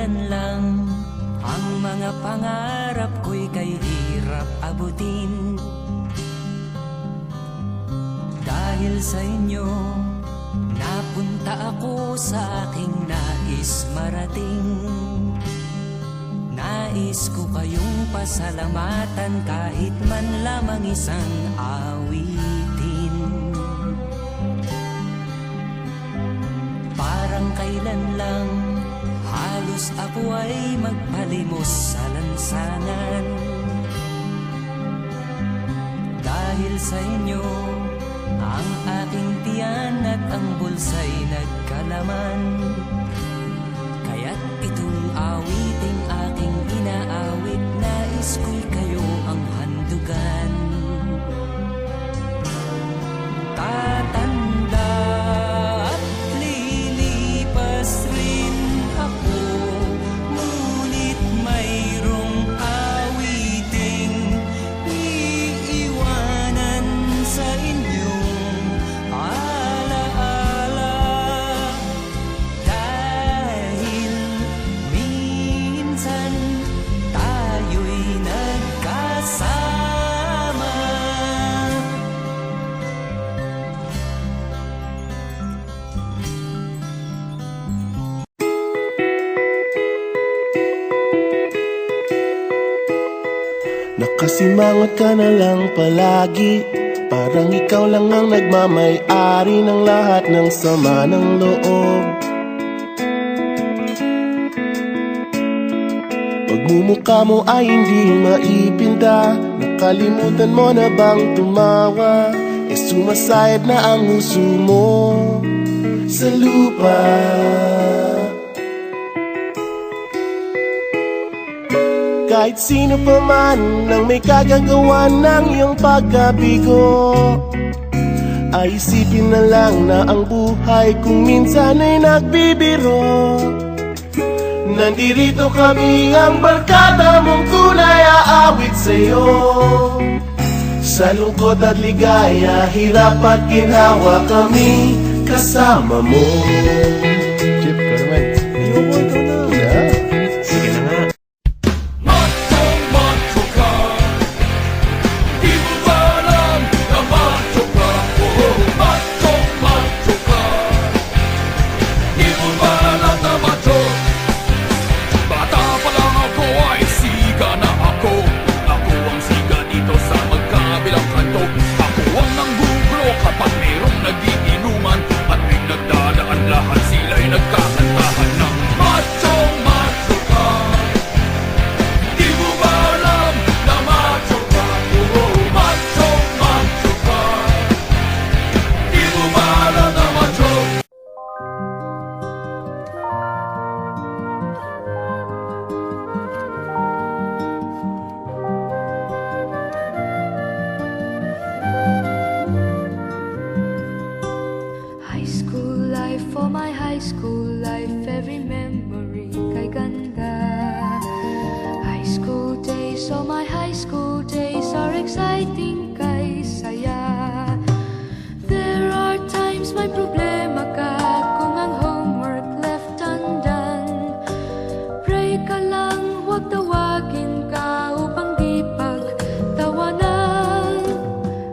kailan lang ang mga pangarap ko'y kay hirap abutin. Dahil sa inyo, napunta ako sa aking nais marating. Nais ko kayong pasalamatan kahit man lamang isang awitin. Parang kailan lang halos ako ay magpalimos sa lansangan. Dahil sa inyo, ang aking tiyan at ang bulsa'y nagkalaman. Kaya't itong awiting aking inaawit, nais ko'y kayo ang handugan. Tatanda at lilipas rin ako, ngunit mayroong awiting iiwanan sa inyong alaala. Dahil minsan tayo'y nagkasama. Nakasimangot ka na lang palagi, parang ikaw lang ang nagmamay-ari ng lahat ng sama ng loob. Pagmumukha mo ay hindi maipinta, nakalimutan mo na bang tumawa? E sumasayad na ang huso mo sa lupa. Kahit sino pa man ang may kagagawa ng iyong pagkabigo, ay isipin na lang na ang buhay kung minsan ay nagbibiro. Nandirito kami ang barkada mong tunay aawit sa'yo. Sa lungkot at ligaya, hirap at ginhawa, kami kasama mo. Chip, ka naman. Ayoko, ikaw na. Yeah. Sige na nga. For my high school life, every memory kay ganda. High school days, oh my high school days are exciting kay saya. There are times may problema ka kung ang homework left undone. Pray ka lang, huwag tawagin ka upang di pagtawanan.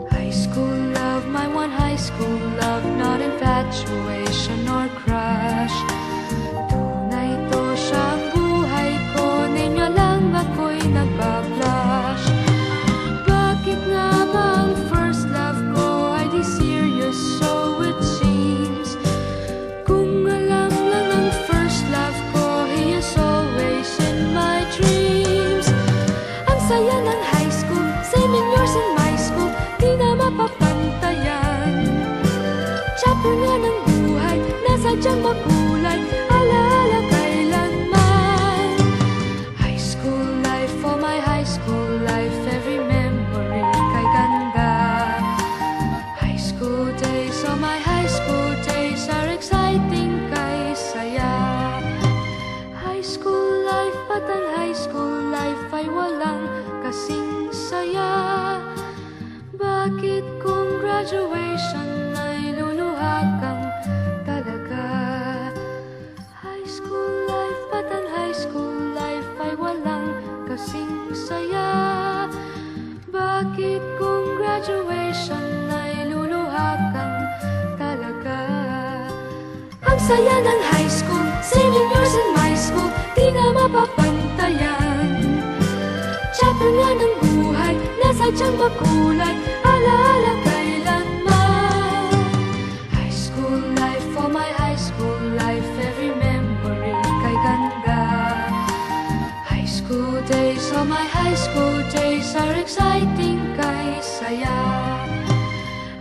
High school love, my one high school love, not infatuation or crush. Tunay to siyang buhay ko, ninyo lang ako'y nagbablush. Bakit nga ba ang first love ko ay di serious, so it seems? Kung alam lang ang first love ko, he is always in my dreams. Ang saya ng high school, 7 years in my school, di na mapapantayan. Chapter nga ng buhay, nasadyang makulay, alaala kailanman. High school life, oh my high school life, every memory kay ganda. High school days, oh my high school days are exciting kay saya. High school life, at ang high school life ay walang kasing saya. Bakit kung graduation ay luluha kang talaga? High school life, but ang high school saya ng high school, saving years in my school, di na mapapantayan. Chapter nga ng buhay, nasadyang makulay, alaala kailanman. High school life, for my high school life, every memory kay ganda. High school days, oh my high school days are exciting kay saya.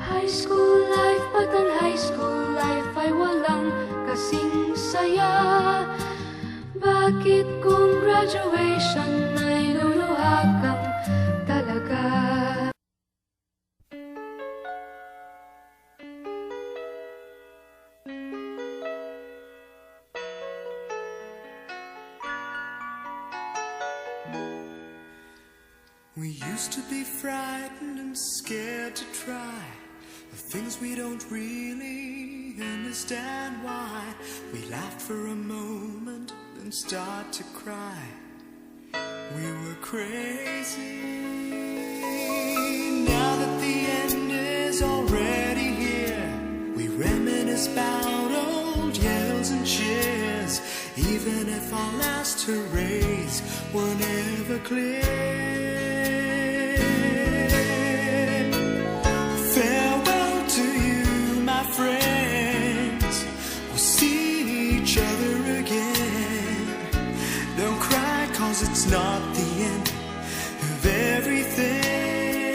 High school life, pag ang high school life ay walang kasing saya. Bakit kung graduation ay luluha kang talaga? We used to be frightened and scared to try the things we don't really understand why. We laughed for a moment, then start to cry. We were crazy. Now that the end is already here, we reminisce about old yells and cheers, even if our last hurrays were never clear. Farewell to you, my friends. We'll see each other again. Don't cry, 'cause it's not the end of everything.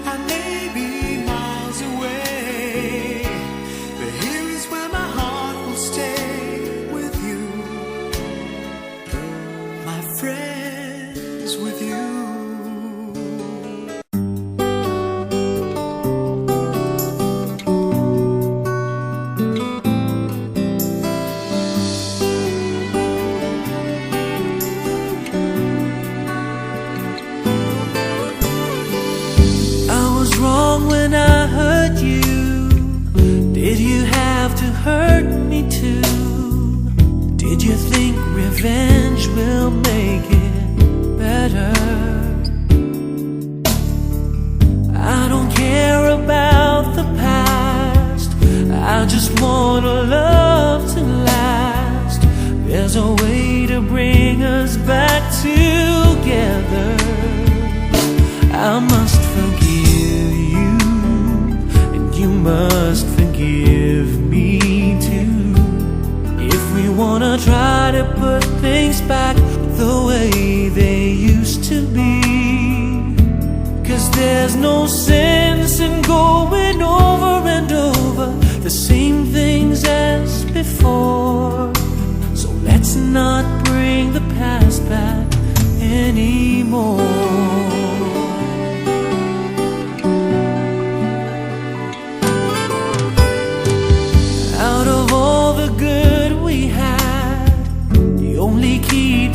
I may be miles away, but here is where my heart will stay with you, my friends, with you. When I hurt you, did you have to hurt me too? Did you think revenge will make it better? I don't care about the past, I just want a love to last. There's a way to bring us back together. I must forgive you, and you must forgive me too. If we wanna try to put things back the way they used to be, 'cause there's no sense in going over and over the same things as before. So let's not bring the past back anymore.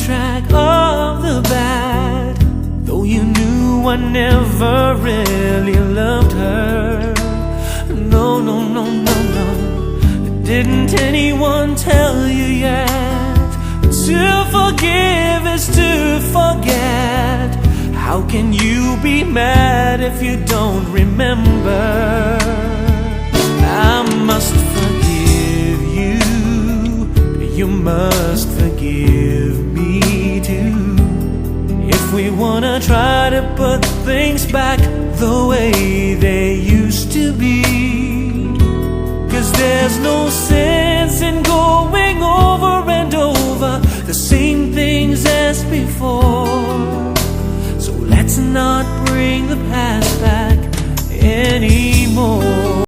Track of the bad, though you knew I never really loved her. No, no, no, no, no. Didn't anyone tell you yet? To forgive is to forget. How can you be mad if you don't remember? I must forgive you, you must forgive me too. If we wanna try to put things back the way they used to be, 'cause there's no sense